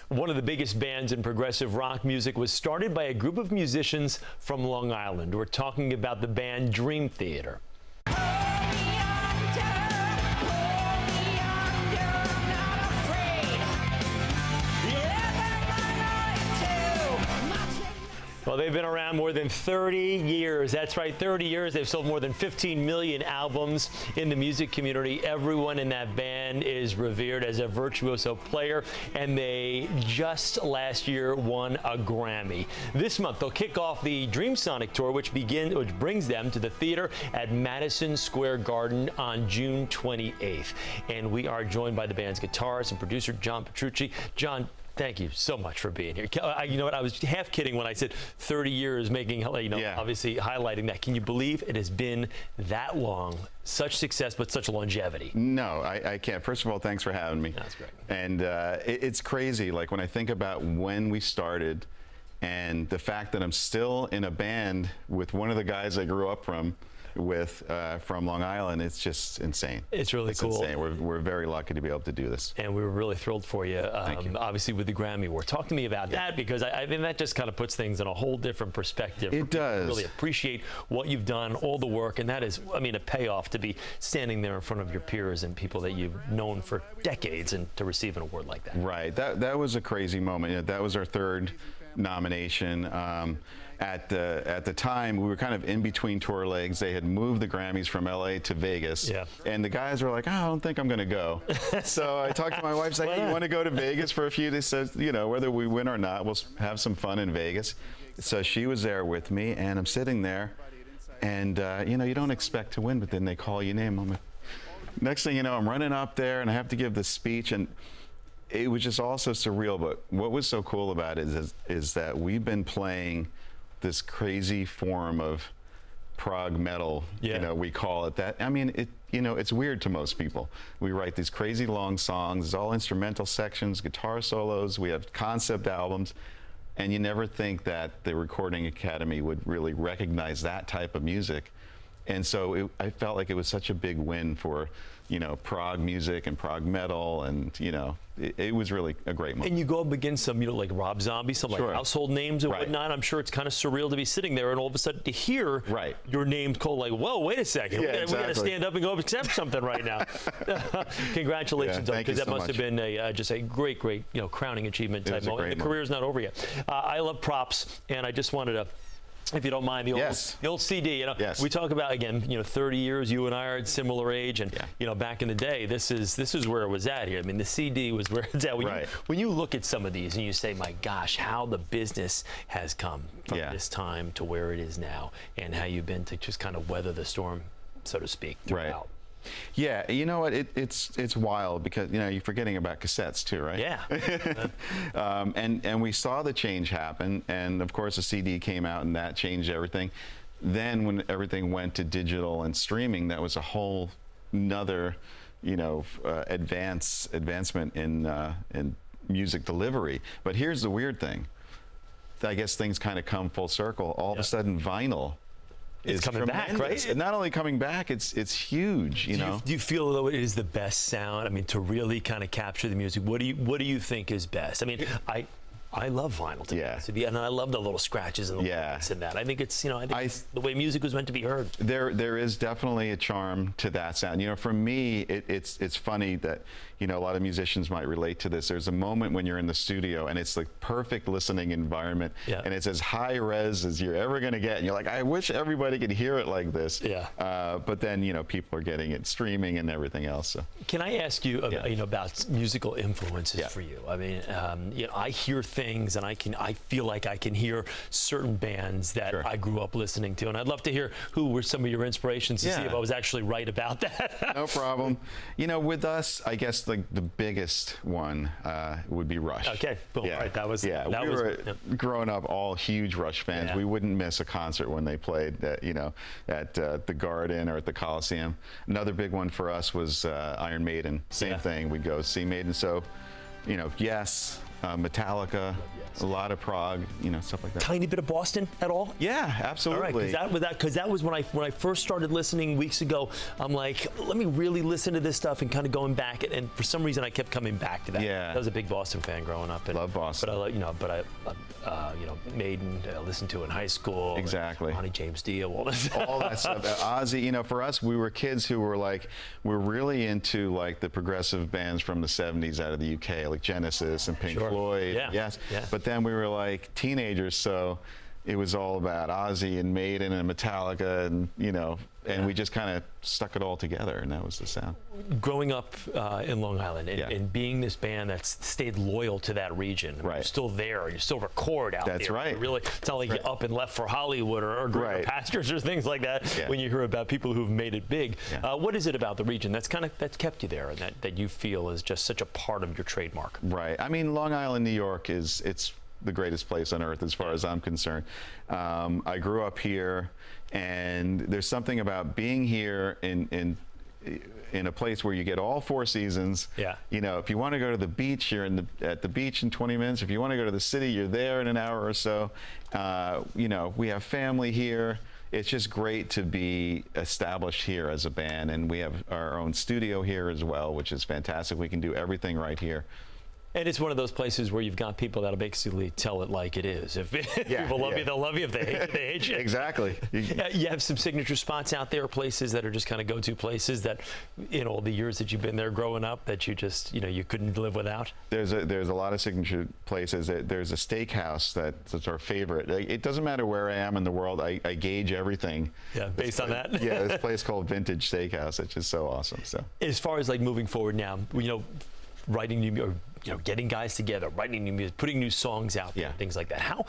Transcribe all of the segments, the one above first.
One of the biggest bands in progressive rock music was started by a group of musicians from Long Island. We're talking about the band Dream Theater. Well, they've been around more than 30 years. That's right, 30 years. They've sold more than 15 million albums in the music community. Everyone in that band is revered as a virtuoso player, and they just last year won a Grammy. This month, they'll kick off the Dream Sonic Tour, which brings them to the theater at Madison Square Garden on June 28th. And we are joined by the band's guitarist and producer, John Petrucci. John, thank you so much for being here. You know what? I was half kidding when I said 30 years making, obviously highlighting that. Can you believe it has been that long? Such success, but such longevity. No, I can't. First of all, thanks for having me. That's great. And it's crazy. Like when I think about when we started and the fact that I'm still in a band with one of the guys I grew up from Long Island, it's just insane. It's really cool. Insane. We're very lucky to be able to do this. And we were really thrilled for you, Thank you. Obviously with the Grammy Award. Talk to me about that, because I mean that just kind of puts things in a whole different perspective. It does. Really appreciate what you've done, all the work, and that is, I mean, a payoff to be standing there in front of your peers and people that you've known for decades, and to receive an award like that. Right. That was a crazy moment. You know, that was our third nomination. At the time, we were kind of in between tour legs. They had moved the Grammys from LA to Vegas. Yeah. And the guys were like, oh, I don't think I'm going to go. So I talked to my wife, said, hey, you want to go to Vegas for a few days? Says, you know, whether we win or not, we'll have some fun in Vegas. So she was there with me, and I'm sitting there, and you know, you don't expect to win, but then they call your name. I'm like, next thing you know, I'm running up there, and I have to give this speech, and it was just also surreal. But what was so cool about it is that we've been playing this crazy form of prog metal, you know, we call it that. I mean, it's weird to most people. We write these crazy long songs, it's all instrumental sections, guitar solos, we have concept albums, and you never think that the Recording Academy would really recognize that type of music. And so I felt like it was such a big win for, you know, prog music and prog metal, and, you know, it was really a great moment. And you go up against some, you know, like Rob Zombie, some like household names and whatnot. I'm sure it's kind of surreal to be sitting there and all of a sudden to hear your name called, like, whoa, wait a second. Yeah, we got to stand up and go accept something right now. Congratulations, because that must have been just a great, you know, crowning achievement type moment. The career's not over yet. I love props, and I just wanted to, if you don't mind, the old CD, you know, we talk about, again, you know, 30 years, you and I are at similar age, and, you know, back in the day, this is where it was at here. I mean, the CD was where it's at. When you look at some of these and you say, my gosh, how the business has come from this time to where it is now, and how you've been to just kind of weather the storm, so to speak, throughout. Yeah, you know what? It's wild, because, you know, you're forgetting about cassettes too, right? Yeah. And we saw the change happen, and of course the CD came out, and that changed everything. Then when everything went to digital and streaming, that was a whole nother, you know, advancement in music delivery. But here's the weird thing. I guess things kind of come full circle. All of a sudden, vinyl. It's coming back, right? Not only coming back, it's huge. You know. Do you feel though it is the best sound? I mean, to really kind of capture the music. What do you think is best? I mean, I love vinyl, to be honest with you, and I love the little scratches and the lights and that. I think it's, you know, I think it's the way music was meant to be heard. There is definitely a charm to that sound. You know, for me, it's funny that, you know, a lot of musicians might relate to this. There's a moment when you're in the studio and it's like perfect listening environment, and it's as high res as you're ever going to get, and you're like, I wish everybody could hear it like this. But then, you know, people are getting it streaming and everything else. So. Can I ask you, you know, about musical influences for you? I mean, you know, I hear things, and I feel like I can hear certain bands that I grew up listening to, and I'd love to hear who were some of your inspirations to see if I was actually right about that. No problem. You know, with us, I guess like the biggest one would be Rush. Okay, boom. Right, that was we were growing up all huge Rush fans. We wouldn't miss a concert when they played, you know, at the Garden or at the Coliseum. Another big one for us was Iron Maiden. Same thing. We'd go see Maiden. So, you know, yes, Metallica, a lot of prog, stuff like that. Tiny bit of Boston at all? Yeah, absolutely. All right, because that was when I first started listening weeks ago. I'm like, let me really listen to this stuff, and kind of going back, and for some reason I kept coming back to that. Yeah. I was a big Boston fan growing up. And, Love Boston. But I Maiden, I listened to in high school. Exactly. Ronnie James Dio, all that stuff. Ozzy, for us, we were kids who were we're really into the progressive bands from the 70s out of the UK, like Genesis and Pink Floyd. Yeah. Yes. Yeah. But then we were teenagers, so it was all about Ozzy and Maiden and Metallica, and we just kind of stuck it all together, and that was the sound. Growing up in Long Island and being this band that's stayed loyal to that region, you're still there, you still record out there. That's right. Really, it's not like you up and left for Hollywood or greener pastures or things like that. Yeah. When you hear about people who've made it big, Yeah. what is it about the region that's kept you there, and that you feel is just such a part of your trademark? Right. I mean, Long Island, New York it's the greatest place on earth as far as I'm concerned. I grew up here, and there's something about being here in a place where you get all 4 seasons. Yeah. If you want to go to the beach, you're at the beach in 20 minutes. If you want to go to the city, you're there in an hour or so. We have family here. It's just great to be established here as a band, and we have our own studio here as well, which is fantastic. We can do everything right here. And it's one of those places where you've got people that'll basically tell it like it is. If people love you, they'll love you. If they hate you, they hate you. Exactly. You have some signature spots out there, places that are just kind of go-to places that, in all the years that you've been there growing up, that you just, you couldn't live without? There's a lot of signature places. There's a steakhouse that's our favorite. It doesn't matter where I am in the world. I gauge everything. Yeah, based on that. Yeah, this place called Vintage Steakhouse. It's just so awesome. So as far as moving forward now, writing new, or getting guys together, writing new music, putting new songs out there, things like that. How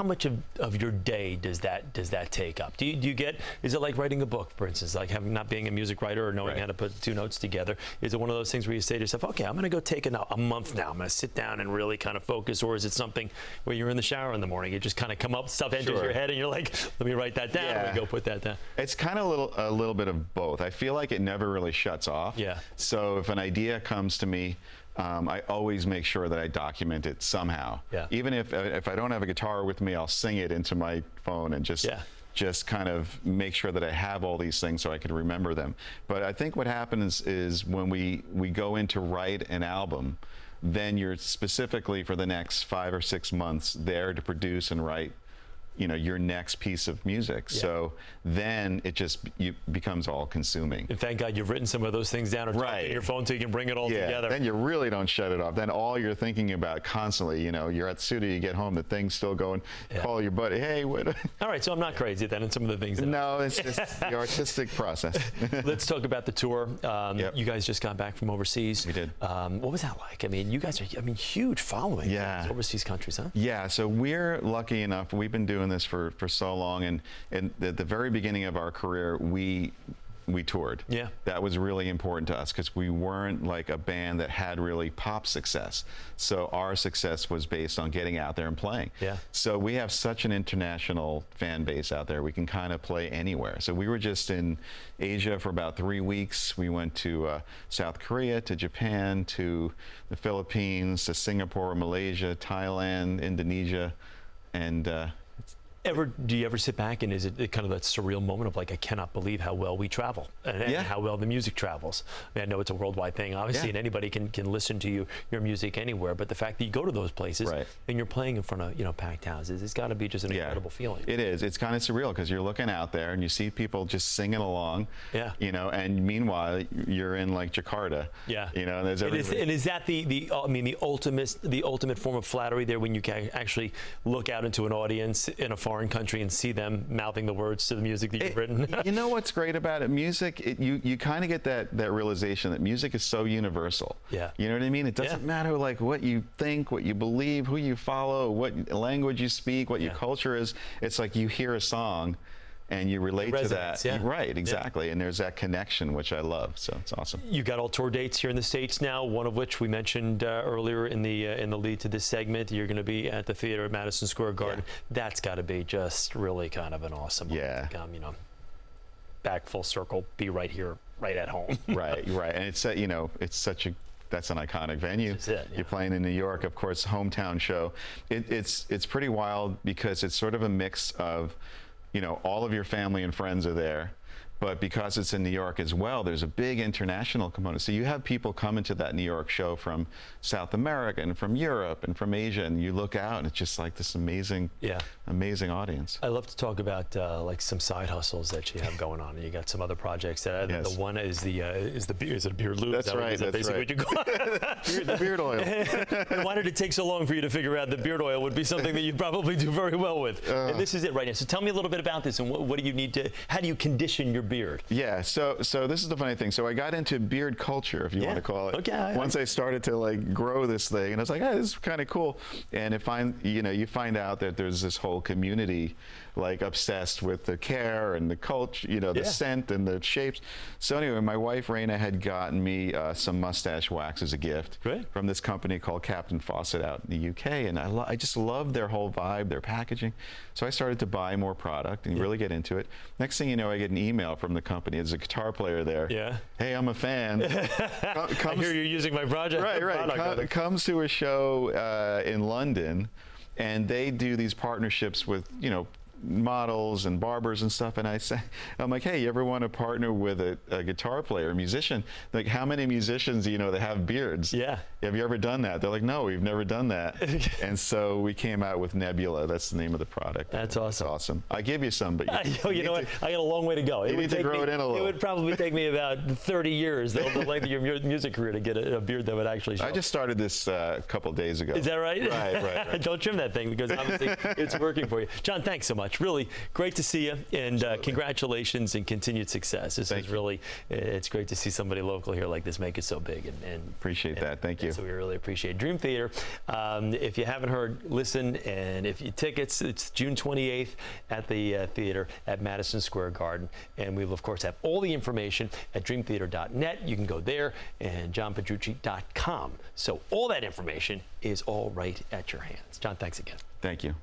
much of your day does that take up? Do you get? Is it like writing a book, for instance, not being a music writer or knowing how to put 2 notes together? Is it one of those things where you say to yourself, okay, I'm going to go take a month now. I'm going to sit down and really kind of focus, or is it something where you're in the shower in the morning, it just kind of come up, stuff enters your head, and you're like, let me write that down. Let me go put that down. It's kind of a little bit of both. I feel like it never really shuts off. Yeah. So if an idea comes to me, I always make sure that I document it somehow. Yeah. Even if I don't have a guitar with me, I'll sing it into my phone and just kind of make sure that I have all these things so I can remember them. But I think what happens is when we go in to write an album, then you're specifically for the next 5 or 6 months there to produce and write your next piece of music. Yeah. So then it just becomes all consuming. And thank God you've written some of those things down or talked in your phone so you can bring it all together. Then you really don't shut it off. Then all you're thinking about constantly, you're at the studio, you get home, the thing's still going, call your buddy, hey, what? All right, so I'm not crazy then in some of the things. No, it's just the artistic process. Let's talk about the tour. You guys just got back from overseas. We did. What was that like? I mean, you guys are, huge following in these overseas countries, huh? Yeah, so we're lucky enough, we've been doing this for so long, and at the very beginning of our career, we toured. Yeah. That was really important to us because we weren't like a band that had really pop success. So our success was based on getting out there and playing. Yeah. So we have such an international fan base out there. We can kind of play anywhere. So we were just in Asia for about 3 weeks. We went to South Korea, to Japan, to the Philippines, to Singapore, Malaysia, Thailand, Indonesia, and Do you ever sit back and is it kind of that surreal moment of I cannot believe how well we travel and how well the music travels? I mean, I know it's a worldwide thing, obviously, and anybody can listen to your music anywhere, but the fact that you go to those places and you're playing in front of packed houses, it's got to be just an incredible feeling. It is. It's kind of surreal because you're looking out there and you see people just singing along. Yeah. And meanwhile you're in Jakarta. Yeah. And there's everybody. And is that the ultimate form of flattery there when you can actually look out into an audience in a foreign country and see them mouthing the words to the music that you've written? You know what's great about it? Music, you kind of get that realization that music is so universal. Yeah. You know what I mean? It doesn't matter what you think, what you believe, who you follow, what language you speak, what your culture is. It's like you hear a song and you relate to that. Right, exactly. And there's that connection, which I love. So it's awesome. You got all tour dates here in the States now, one of which we mentioned earlier in the lead to this segment. You're going to be at the theater at Madison Square Garden. That's got to be just really kind of an awesome back full circle, be right here, right at home. Right. And it's it's such a that's an iconic venue. That's it, yeah. You're playing in New York, of course, hometown show. It's pretty wild because it's sort of a mix of, you know, all of your family and friends are there. But because it's in New York as well, there's a big international component. So you have people coming to that New York show from South America and from Europe and from Asia, and you look out and it's just like this amazing, amazing audience. I love to talk about like some side hustles that you have going on, and you got some other projects. That Yes. The one is the is it beard lube? That's right. That's basically right. what you call it? The beard oil. And why did it take so long for you to figure out that beard oil would be something that you'd probably do very well with? And this is it right now. So tell me a little bit about this, and what do you need to? How do you condition your beard? Yeah, so this is the funny thing. So I got into beard culture, if you want to call it. Okay. Once I started to like grow this thing, and I was like, oh, this is kind of cool. And you find out that there's this whole community like obsessed with the care and the culture, you know, the scent and the shapes. So anyway, my wife Raina had gotten me some mustache wax as a gift from this company called Captain Fawcett out in the UK, and I just loved their whole vibe, their packaging. So I started to buy more product and really get into it. Next thing you know, I get an email from the company. There's a guitar player there. Yeah. Hey, I'm a fan. I hear you're using my project. Right. Comes to a show in London, and they do these partnerships with, you know, models and barbers and stuff, and I'm like, hey, you ever want to partner with a guitar player, a musician? Like, how many musicians do you know that have beards? Yeah. Have you ever done that? They're like, no, we've never done that. And so we came out with Nebula. That's the name of the product. That's awesome. It's awesome. I give you some, but you know what? I got a long way to go. You need to grow it in a little. It would probably take me about 30 years, the length of your music career, to get a beard that would actually show. I just started this a couple days ago. Is that right? Right. Don't trim that thing, because obviously it's working for you. John, thanks so much. Really great to see you, and congratulations and continued success. It's great to see somebody local here like this make it so big. And appreciate that. Thank you. So we really appreciate Dream Theater. If you haven't heard, listen, and if you tickets, it's June 28th at the theater at Madison Square Garden, and we will of course have all the information at dreamtheater.net. You can go there, and johnpetrucci.com. So all that information is all right at your hands. John, thanks again. Thank you.